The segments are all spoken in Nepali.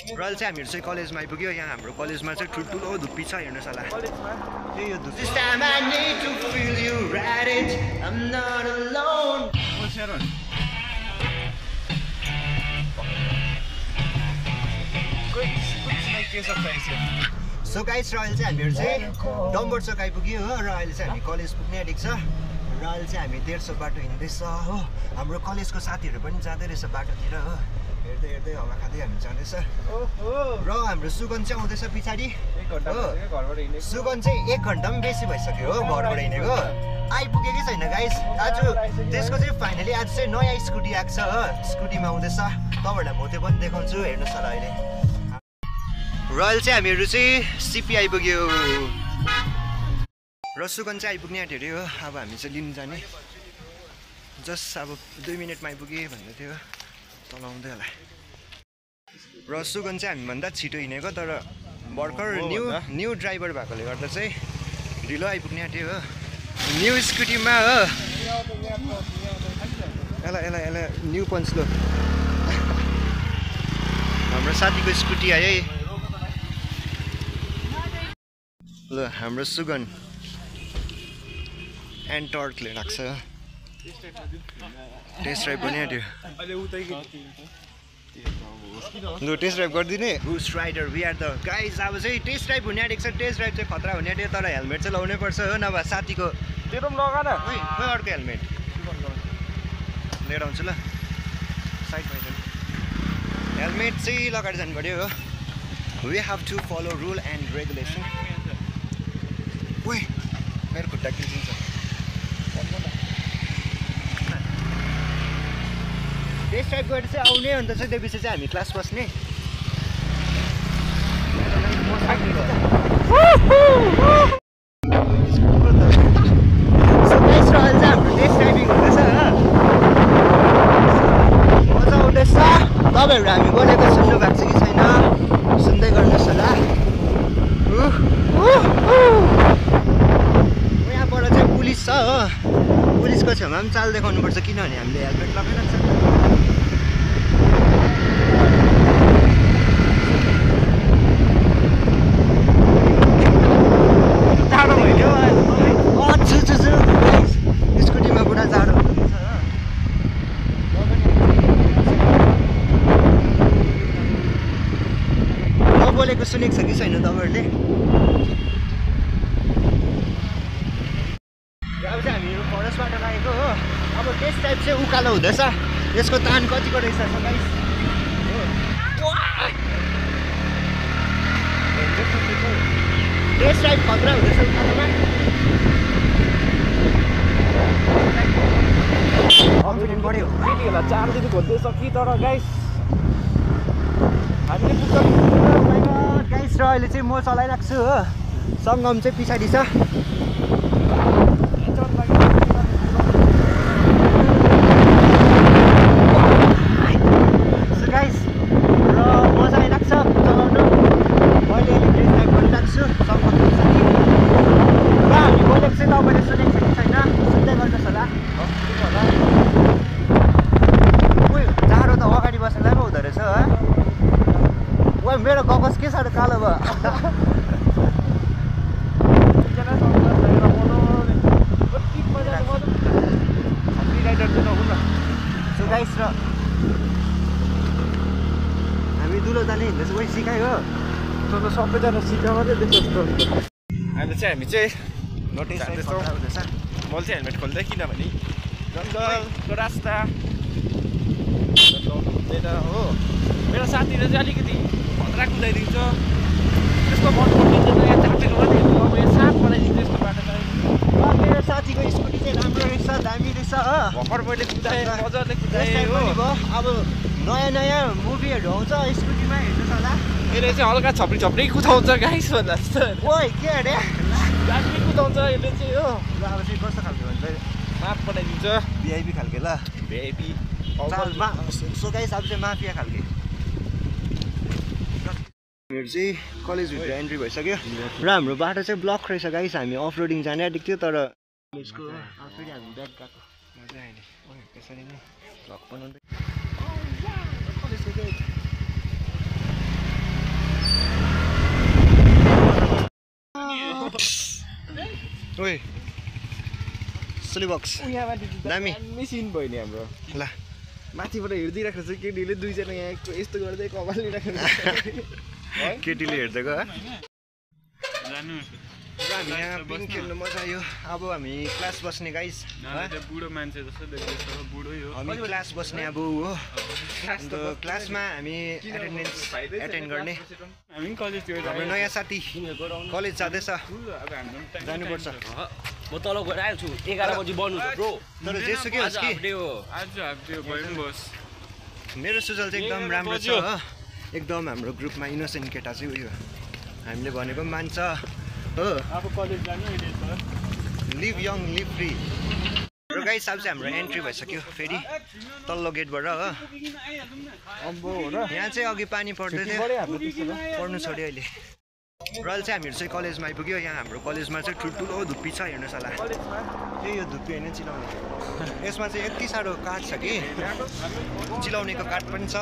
रयल चाहिँ हामीहरू चाहिँ कलेजमा आइपुग्यो यहाँ हाम्रो कलेजमा चाहिँ ठुल्ठुलो धुप्पी छ हेर्नुहोस् होला त्यही हो धुप्पी सो गाइस रयल चाहिँ हामीहरू चाहिँ डम्बर चोक आइपुग्यो हो र अहिले चाहिँ हामी कलेज पुग्ने आँटेको छ र अहिले चाहिँ हामी 150 बाटो हिँड्दैछ हो हाम्रो कलेजको साथीहरू पनि जाँदै रहेछ बाटोतिर हो हेर्दै हेर्दै हावा खाँदै हामी जाँदैछ र हाम्रो सुगन चाहिँ आउँदैछ पछाडि सुगन चाहिँ 1 घन्टा पनि बेसी भइसक्यो हो घरबाट हिँडेको आइपुगेकै छैन गाइस आज त्यसको चाहिँ फाइनली आज चाहिँ नयाँ स्कुटी आएको छ हो स्कुटीमा आउँदैछ तपाईँहरूलाई म त्यो पनि देखाउँछु हेर्नुहोस् होला अहिले रयल चाहिँ हामीहरू चाहिँ सिपी आइपुग्यो र सुगन चाहिँ आइपुग्ने आँट्यो हो अब हामी चाहिँ लिनु जाने जस्ट अब 2 मिनटमा आइपुगेँ भन्दै थियो चलाउँदै होला र सुगन चाहिँ हामीभन्दा छिटो हिँडेको तर भर्खर न्यू ड्राइभर भएकोले गर्दा चाहिँ ढिलो आइपुग्ने आँट्यो हो न्यू स्कुटीमा हो यसलाई न्यू पन्चलो हाम्रो साथीको स्कुटी आयो है ल हाम्रो सुगन एन्टर्कले राख्छ टेस्ट ड्राइभ पनि आँट्यो लु टेस्ट ड्राइभ गरिदिने हुस rider we are the guys अब चाहिँ टेस्ट ड्राइभ हुने आँटेको छ टेस्ट ड्राइभ चाहिँ खतरा हुने आँट्यो तर हेलमेट चाहिँ लगाउनै पर्छ हो नभए साथीको तेरो पनि लगा न खोइ अर्को हेलमेट लिएर आउँछु ल साइडमा हेलमेट चाहिँ लगाएर जानु पऱ्यो हो we have to follow rule and regulation ओइ मेरो खुट्टा किल्चिन्छ टेस्ट ड्राइभ गरेर चाहिँ आउने अन्त चाहिँ त्यसपछि चाहिँ हामी क्लास बस्ने तपाईँहरू हामी बोलेको सुन्नु भएको छ कि छैन सुन्दै गर्नुहोस् होला यहाँबाट चाहिँ पुलिस छ हो पुलिसको छेउमा पनि चाल देखाउनुपर्छ किनभने हामीले हेलमेट लगाइरहेको छ जाडो भयो स्कुटीमा पुरा जाडो बोलेको सुनेको छ कि छैन तपाईँहरूले अब चाहिँ हामीहरू फरेस्टबाट लागेको हो अब टेस्ट टाइप चाहिँ उकालो हुँदैछ यसको तान कतिको रहेछ गाइस टेस्ट टाइप खतरा हुँदैछ उकालोमा कन्फिडेन्ट बढ्यो केटीहरूलाई 4 दिन खोज्दैछ कि तर गाइस हामीले गाइस र अहिले चाहिँ म चलाइरहेको छु हो सङ्गम चाहिँ पछाडि छ गाइस र म चलाइरहेको छ चलाउनु मैले अहिले टेस्ट ड्राइभ गरिरहेको छु सङ्गम पछाडि र हामी बोलेको चाहिँ तपाईँले सुनेको छ कि छैन सुन्दै गर्नुहोस् होला जाडो त अगाडि बस्नलाई पो हुँदो रहेछ है ओ मेरो गगस के साह्रो कालो भयो सो गाइस र हामी दुलो जाने हिँड्दैछ कोही सिकायो हो त सबैजना सिका मात्रै देख्छ जस्तो अहिले चाहिँ हामी चाहिँ नोटिस हुँदैछ मैले चाहिँ हेलमेट खोल्दै किनभने जङ्गलको रास्ता हुँदैन हो मेरो साथीले चाहिँ अलिकति खतरा कुदाइदिन्छ त्यसको मन पर्दैन यहाँ चापेको मात्रै अब यहाँ साफ बनाइदिन्छ यस्तो बाटो चाहिँ मेरो साथीको स्कुटी चाहिँ राम्रो रहेछ दामी रहेछ हो भर्खर मैले कुदाएँ मजाले कुदाएँ हो अब नयाँ नयाँ मुभीहरू आउँछ स्कुटीमा हेर्नुहोस् होला यसले चाहिँ हल्का छप्री छप्री कुदाउँछ गाइस भन्दा जस्तो ओइ के अरे दामी कुदाउँछ यसले चाहिँ हो ल अब चाहिँ कस्तो खालको भन्छ साफ बनाइदिन्छ भिआइपी खालके ल भिआइपी सो गाइस अब चाहिँ माफिया खालके हामीहरू चाहिँ कलेजभित्र एन्ट्री भइसक्यो र हाम्रो बाटो चाहिँ ब्लक रहेछ गाइस हामी अफ रोडिङ जाने आँटेको थियो तर कलेजको फेरि हामी ब्याक गएको मजा आयो नि त्यसरी नै ब्लक बनाउँदै ओए सुलिबक्स दामी मेसिन भयो नि हाम्रो ल माथिबाट हेर्दिरहेको छ केटीले दुईजना यहाँ यस्तो गर्दै कमालिरहेको केटीले हेर्दैको हामी यहाँ पिङ खेल्नु मजा आयो अब हामी क्लास बस्ने गाइस बुढो मान्छे जस्तो देख्दैछ बुढो हो हामी क्लास बस्ने अब हो अन्त क्लासमा हामी एटेन्ड गर्ने हामी कलेज हाम्रो नयाँ साथी कलेज जाँदैछ जानुपर्छ म तल गएर आएको छु 11 बजी बन्नु छ ब्रो तर जेसुकै होस् कि आज हाफ डे भयो नि बस मेरो सुजल चाहिँ एकदम राम्रो छ हो एकदम हाम्रो ग्रुपमा इनोसेन्ट केटा चाहिँ उयो हामीले भनेको पनि मान्छ हो अब कलेज जानु लिभ यङ लिभ फ्री र गाइस अब चाहिँ हाम्रो एन्ट्री भइसक्यो फेरि तल्लो गेटबाट हो यहाँ चाहिँ अघि पानी पर्दै थियो पर्नु छोड्यो अहिले र चाहिँ हामीहरू चाहिँ कलेजमा आइपुग्यो यहाँ हाम्रो कलेजमा चाहिँ ठुल्ठुलो धुप्पी छ हेर्नुहोस् होला त्यही यो धुप्पी होइन चिलाउने यसमा चाहिँ यति साह्रो काठ छ कि चिलाउनेको काठ पनि छ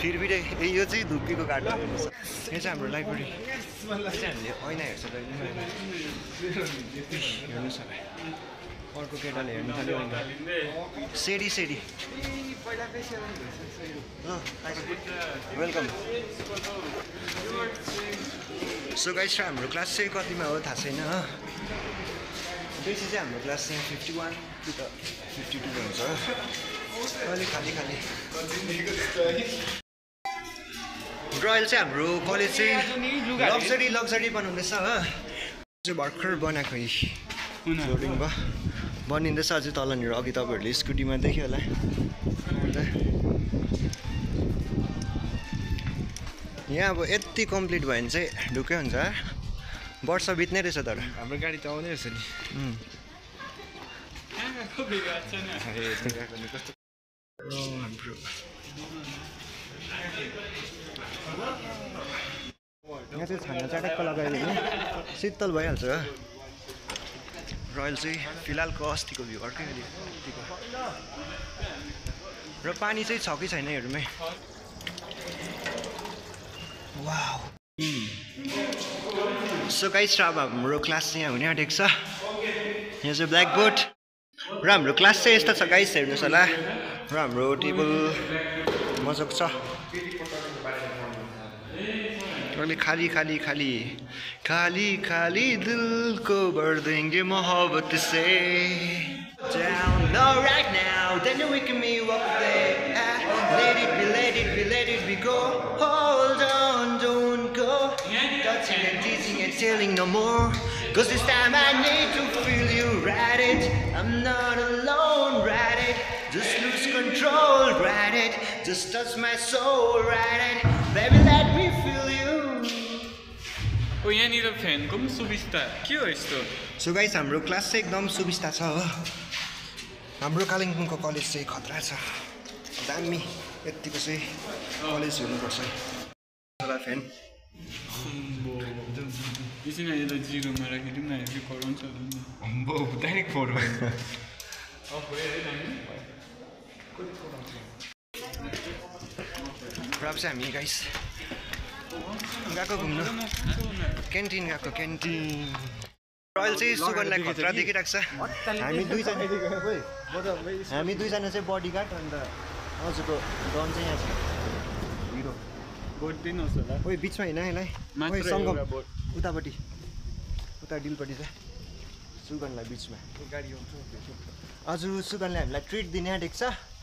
फेरि यो चाहिँ धुप्पीको काठ हो हेर्नुहोस् यो चाहिँ हाम्रो लाइब्रेरी चाहिँ हामीले ऐना हेर्छ हेर्नुहोस् होला अर्को केटाले हेर्नु थाल्यो सेडी सेडी वेलकम सो गाइस हाम्रो क्लास चाहिँ कतिमा हो थाहा छैन हो बेसी चाहिँ हाम्रो क्लास चाहिँ 51 कि त 52 हुन्छ अलिक खाली खाली रोयल चाहिँ हाम्रो कलेज चाहिँ लग्जरी बनाउँदैछ हो चाहिँ भर्खर बनाएको लोडिङ भयो बनिँदैछ अझै तलनिर अघि तपाईँहरूले स्कुटीमा देख्यो होला यहाँ अब यति कम्प्लिट भयो भने चाहिँ ढुक्कै हुन्छ वर्ष बित्ने रहेछ तर हाम्रो गाडी त आउने रहेछ नि यहाँ चाहिँ छाना च्याटक्क लगायो भने शीतल भइहाल्छ रोयल चाहिँ फिलहालको अस्तिको भ्यू अर्कै र पानी चाहिँ छ कि छैन हेरौँ है वाउ सो गाइस अब हाम्रो क्लास चाहिँ यहाँ हुने आँटेको छ यहाँ चाहिँ ब्ल्याक बोर्ड र हाम्रो क्लास चाहिँ यस्तो छ गाइस हेर्नुहोस् होला र हाम्रो टेबल मजाको छ अलिक खाली खाली खाली खाली खाली दिल को भर देंगे मोहब्बत से down low right now then we can be walk there let it be let it be let it be go hold on don't go touching and teasing and telling no more cause this time I need to feel you ride it I'm not alone ride it just lose control ride it just touch my soul ride it baby let me feel you ओ यहाँनिर फ्यानको पनि सुविस्ता के हो यस्तो सो गाइस हाम्रो क्लास चाहिँ एकदम सुविस्ता छ हो हाम्रो कालिम्पोङको कलेज चाहिँ खतरा छ दामी यतिको चाहिँ कलेज हुनुपर्छ सोलर फ्यान एकछिन यता जिरोमा राखिदिउँ न यसले कराउँछ डाइरेक्ट फोर भयो अब चाहिँ हामी गाइस गएको घुम्नु क्यान्टिन गएको क्यान्टिन रोयल चाहिँ सुगरलाई खतरा देखिरहेको छ हामी दुईजना चाहिँ बडीगार्ड अन्त हजुरको डन चाहिँ यहाँ छ हिरो बोट दिनुहोस् होला ओइ बिचमा होइन यसलाई सङ्गम उतापट्टि उता डिलपट्टि चाहिँ सुगनलाई बिचमा गाडी आउँछ हजुर सुगनले हामीलाई ट्रिट दिने आँटेको छ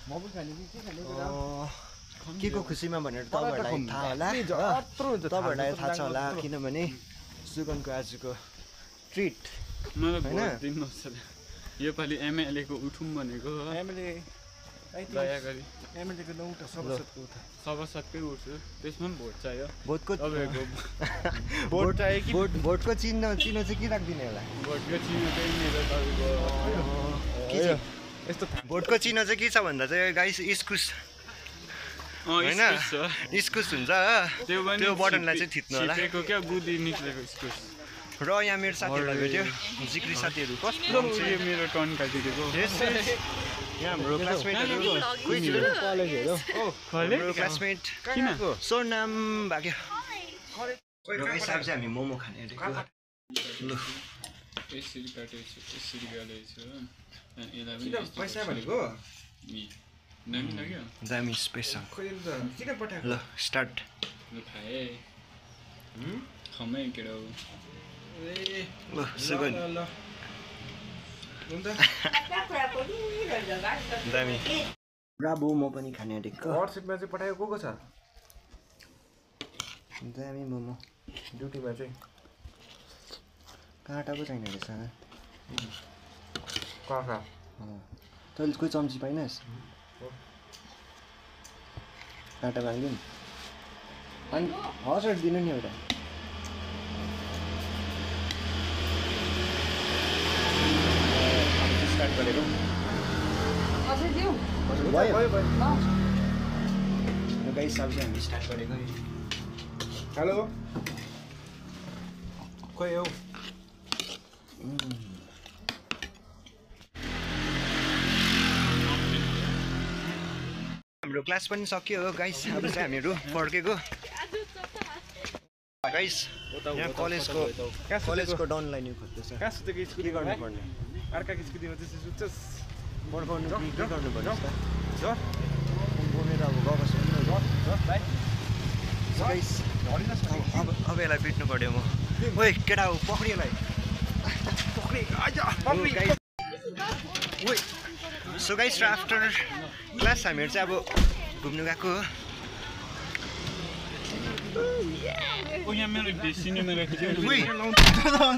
मोमो खाने कि के खाने के को खुसीमा भनेर तपाईँहरूलाई थाहा होला तपाईँहरूलाई थाहा छ होला किनभने सुगनको आजको ट्रिट मलाई भोट दिनुहोस् होला योपालि एमएलएको उठौँ भनेको एमएलए दया गरी एमएलएको नउठ सभासदकै उठ्छु त्यसमा पनि भोट चाहियो भोटको तपाईँको भोट चाहियो कि भोटको चिन्ह चाहिँ के राखिदिने होला भोटको चिन्ह चाहिँ मेरो तपाईँको यस्तो भोटको चिन्ह चाहिँ के छ भन्दा चाहिँ गाइस इस्कुस होइन इस्कुस हुन्छ त्यो बटनलाई चाहिँ थिच्नु होला क्या गुदी निक्लेको इस्कुस र यहाँ मेरो साथीहरूलाई भेट्यो जिक्री साथीहरू कस्तो मेरो टर्न काटिदिएको यहाँ हाम्रो क्लासमेटहरू क्लासमेट सोनाम भाग्यो र गाइस अब चाहिँ हामी मोमो खाने ल यसरी काटेको छु यसरी गालेको छु हो अनि यसलाई किन पनि पैसा भनेको दामी लाग्यो दामी स्पेसल खोइ त किन पठाएको ल स्टार्ट ल खाए खमै केडो ए ल सुगन ल हुन्छ दामी ब्राभो म पनि खाने आँटेको व्हाट्सएपमा चाहिँ पठाएको को छ दामी मोमो ड्युटीमा चाहिँ काँटा पो छैन रहेछ कका तैँले कोही चम्ची पाइनस् काँटा माग्यो नि अनि हजुर दिनु नि एउटा स्टार्ट गरेको भयो गाइस अब चाहिँ हामी स्टार्ट गरेको हेलो खोइ हौ हाम्रो क्लास पनि सक्यो हो गाइस अब चाहिँ हामीहरू फर्केको गाइस यहाँ कलेजको डनलाई नि खोज्दैछ कहाँ सुतेको स्कुटी के गर्नुपर्ने अर्काको स्कुटीमा त्यसै सुत्छस् पर्फर्नु के गर्नुपर्ने ल बोलेर अब गएको गाइस अब यसलाई पिट्नु पऱ्यो म ओइ केटा हो पक्रि यसलाई सो गाइस आफ्टर क्लास हामीहरू चाहिँ अब घुम्नु गएको हो यहाँ मेरो सिनेमा राखेको